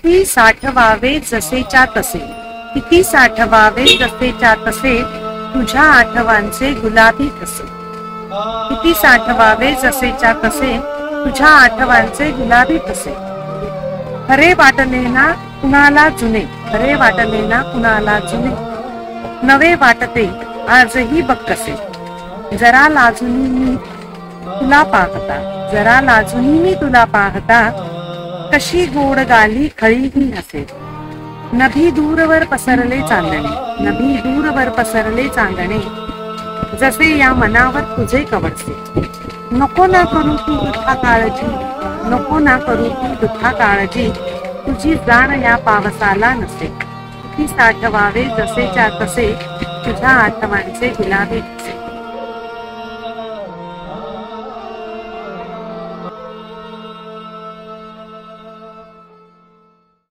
किती साठवावे जसेच्या तसे, किती साठवावे जसेच्या तसे, तुझ्या आठवांचे गुलाबी ठसे. किती साठवावे जसेच्या तसे, तुझ्या आठवांचे गुलाबी ठसे. खरे वाटले ना कुणाला जुने, खरे वाटले ना कुणाला जुने, नवे वाटते आजही बघ कसे. जरा लाजुनी मी तुला पाहता, जरा लाजुनी मी तुला पाहता, कशी गोड गाली खळी ही हसे. नभी दूरवर पसरले चांदणे, नभी दूरवर पसरले चांदणे, जसे या मनावर तुझे कवडसे. नको ना करू तू दुःखा काळजी, नको ना करू तू दुःखा काळजी, तुझी जाण या पावसाला नसे. किती साठवावे जसेच्या तसे, तुझ्या आठवणीचे गुलाबी ठसे.